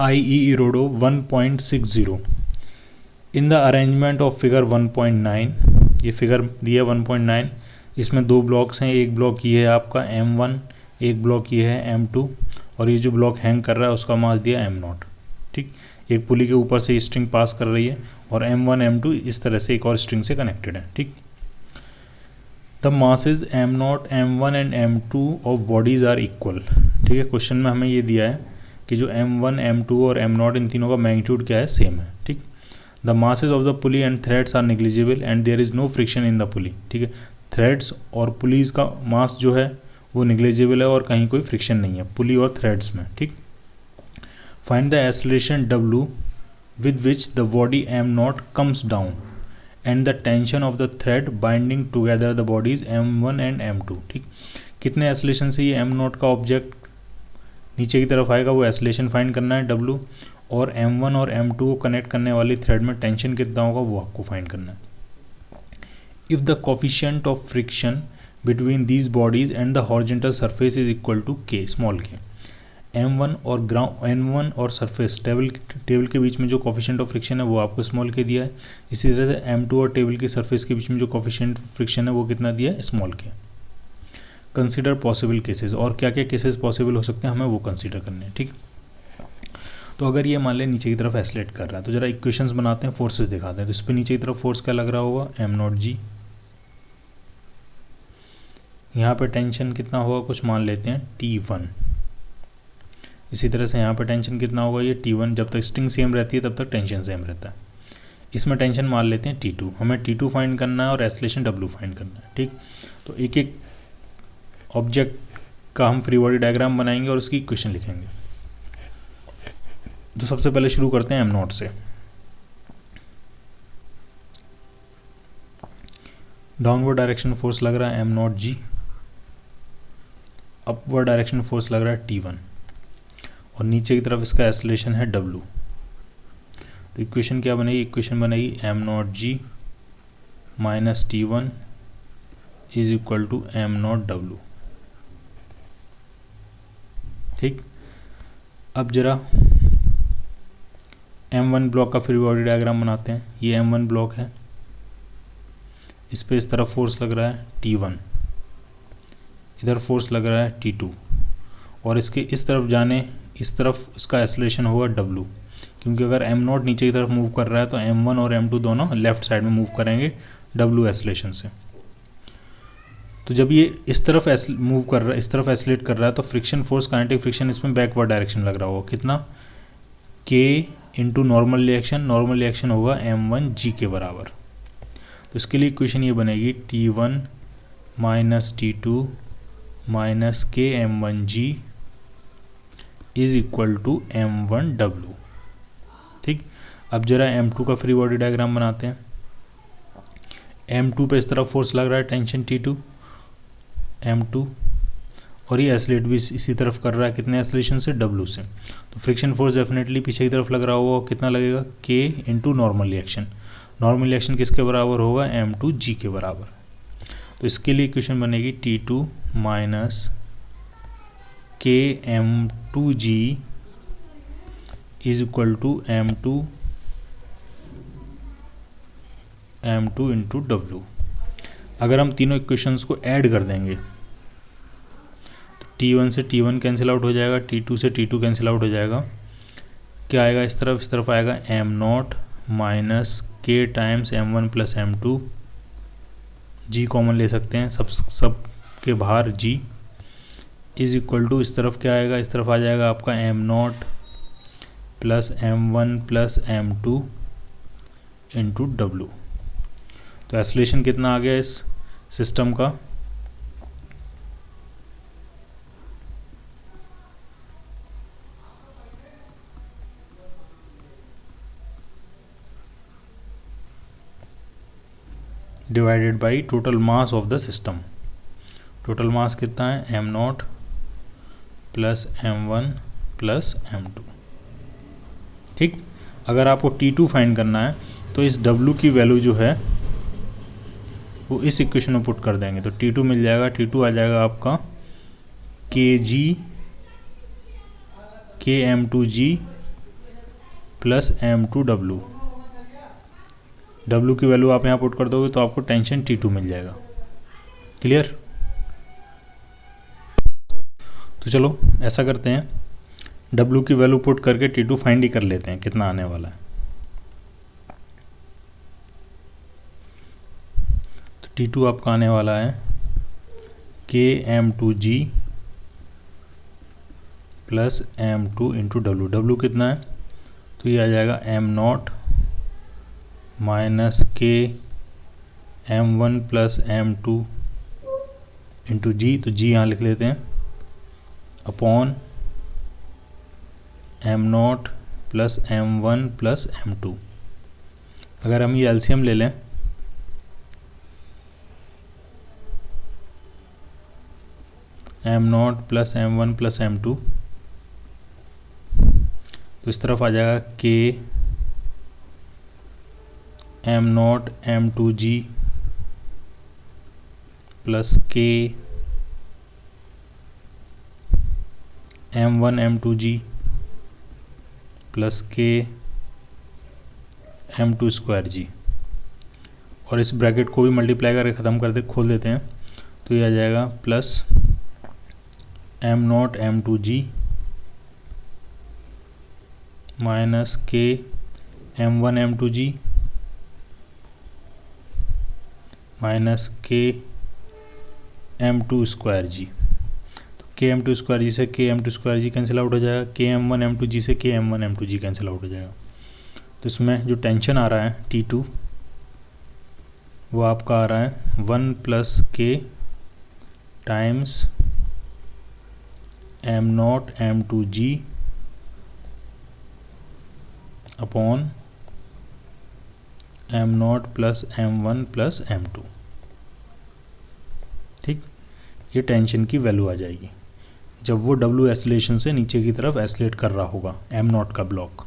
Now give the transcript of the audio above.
IE Erodo 1.60 in the arrangement of figure 1.9। ये figure दिया 1.9, इसमें दो ब्लॉक्स हैं। एक ब्लॉक ये है आपका M1, एक ब्लॉक ये है M2, और ये जो ब्लॉक हैंग कर रहा है उसका मास दिया M0। ठीक, एक पुली के ऊपर से स्ट्रिंग पास कर रही है और M1 M2 इस तरह से एक और स्ट्रिंग से कनेक्टेड है। ठीक, the masses M0 M1 and M2 of bodies are equal. ठीक है, क्वेश्चन में हमें ये दिया है कि जो M1 M2 और M0 इन तीनों का मैग्नीट्यूड क्या है, सेम है। ठीक, the masses of the pulley and threads are negligible and there is no friction in the pulley. ठीक है, थ्रेड्स और पुलीज का मास जो है वो नेग्लिजिबल है और कहीं कोई फ्रिक्शन नहीं है पुली और थ्रेड्स में। ठीक, find the acceleration W with which the body M0 comes down and the tension of the thread binding together the bodies M1 and M2। ठीक, कितने एक्सेलरेशन से ये M0 का ऑब्जेक्ट नीचे की तरफ आएगा वो एक्सेलरेशन फाइंड करना है W, और M1 और M2 को कनेक्ट करने वाली थ्रेड में टेंशन कितना होगा वो आपको फाइंड करना है। If the coefficient of friction between these bodies and the horizontal surface is equal to K small k, M1 और सरफेस टेबल के बीच में जो कोफिशिएंट ऑफ फ्रिक्शन है वो आपको स्मॉल के दिया है। इसी तरह से M2 और टेबल की सरफेस के बीच में जो कोफिशिएंट ऑफ फ्रिक्शन है वो कितना दिया है, स्मॉल के। कंसीडर पॉसिबल केसेस, और क्या क्या केसेस पॉसिबल हो सकते हैं हमें वो कंसीडर करने हैं। ठीक, तो अगर ये मान लें नीचे की तरफ एक्सेलरेट कर रहा है तो जरा इक्वेशंस बनाते हैं, फोर्सेस दिखाते हैं। तो इस पर नीचे की तरफ फोर्स क्या लग रहा होगा, M0G। यहाँ पे टेंशन कितना होगा, कुछ मान लेते हैं T1। इसी तरह से यहाँ पे टेंशन कितना होगा, ये T1। जब तक स्ट्रिंग सेम रहती है तब तक टेंशन सेम रहता है। इसमें टेंशन मान लेते हैं T2। हमें T2 फाइंड करना है और एक्सेलरेशन W फाइंड करना है। ठीक, तो एक एक ऑब्जेक्ट का हम फ्री बॉडी डायग्राम बनाएंगे और उसकी इक्वेशन लिखेंगे। तो सबसे पहले शुरू करते हैं M0 से। डाउनवर्ड डायरेक्शन फोर्स लग रहा है M0G, अपवर्ड डायरेक्शन फोर्स लग रहा है T1, और नीचे की तरफ इसका एक्सेलरेशन है W। तो इक्वेशन क्या बनेगी, इक्वेशन बनेगी M0G minus T1 is equal to M0W। ठीक, अब जरा M1 ब्लॉक का फ्री बॉडी डायग्राम बनाते हैं। ये M1 ब्लॉक है, इस पे इस तरफ फोर्स लग रहा है T1, इधर फोर्स लग रहा है T2, और इसके इस तरफ जाने इस तरफ इसका एक्सेलरेशन होगा W, क्योंकि अगर M0 नीचे की तरफ मूव कर रहा है तो M1 और M2 दोनों लेफ्ट साइड में मूव करेंगे W एक्सेलरेशन से। तो जब ये इस तरफ मूव कर रहा है, इस तरफ एक्सेलरेट कर रहा है, तो फ्रिक्शन फोर्स, काइनेटिक फ्रिक्शन इसमें बैकवर्ड डायरेक्शन लग रहा होगा, कितना, K into normal reaction. Normal reaction होगा M1G के बराबर। तो इसके लिए इक्वेशन ये बनेगी T1 minus T2 minus K M1G is equal to M1W। ठीक, अब जरा M2 का फ्री बॉडी डायग्राम बनाते हैं। M2 पे इस तरफ फोर्स लग रहा है टेंशन T2 M2, और ये एक्सेलरेट भी इसी तरफ कर रहा है, कितने एक्सेलरेशन से, W से। तो फ्रिक्शन फोर्स डेफिनेटली पीछे की तरफ लग रहा होगा, कितना लगेगा, K into normal reaction. Normal reaction किसके बराबर होगा, M2G के बराबर। तो इसके लिए इक्वेशन बनेगी T2 minus K M2G is equal to M2 into W। अगर हम तीनों इक्वेशंस को ऐड कर देंगे तो T1 से T1 कैंसिल आउट हो जाएगा, T2 से T2 कैंसिल आउट हो जाएगा। क्या आएगा इस तरफ आएगा M0 minus K times M1 plus M2। G common ले सकते हैं, सब के बाहर G इज इक्वल टू, इस तरफ क्या आएगा, इस तरफ आ जाएगा आपका M0 plus M1 plus M2 into W। तो एक्सेलरेशन कितना आ गया इस सिस्टम का, divided by total mass of the system. Total mass कितना है, M0 plus M1 plus M2। ठीक, अगर आपको T2 फाइंड करना है तो इस W की वैल्यू जो है वो इस इक्वेशन में पुट कर देंगे तो T2 मिल जाएगा। T2 आ जाएगा आपका KG KM2G plus M2W। W की वैल्यू आप यहाँ पुट कर दोगे तो आपको टेंशन T2 मिल जाएगा। क्लियर? तो चलो ऐसा करते हैं, W की वैल्यू पुट करके T2 फाइंड ही कर लेते हैं कितना आने वाला है। तो T2 आपका आने वाला है KM2G plus M2 into W। W कितना है? तो ये आ जाएगा M0 माइनस के M1 plus M2 into G। तो G यहाँ लिख लेते हैं upon M0 plus M1 plus M2। अगर हम ये एलसीएम ले लें M0 plus M1 plus M2, तो इस तरफ आ जाएगा के M0 M2G प्लस के M1 M2G प्लस के M2 स्क्वायर जी। और इस ब्रैकेट को भी मल्टीप्लाई करके ख़त्म कर दे, खोल देते हैं, तो ये आ जाएगा प्लस M0 M2G माइनस के M1 M2G माइनस के M2 स्क्वायर जी। तो के M2 स्क्वायर जी से के M2 स्क्वायर जी कैंसिल आउट हो जाएगा, के M1 M2G से के M1 M2G कैंसिल आउट हो जाएगा। तो इसमें जो टेंशन आ रहा है T2 वो आपका आ रहा है 1 प्लस के times M0 M2G upon M0 plus M1 plus M2। ठीक, ये टेंशन की वैल्यू आ जाएगी जब वो W एसिलेशन से नीचे की तरफ एसिलेट कर रहा होगा M0 का ब्लॉक।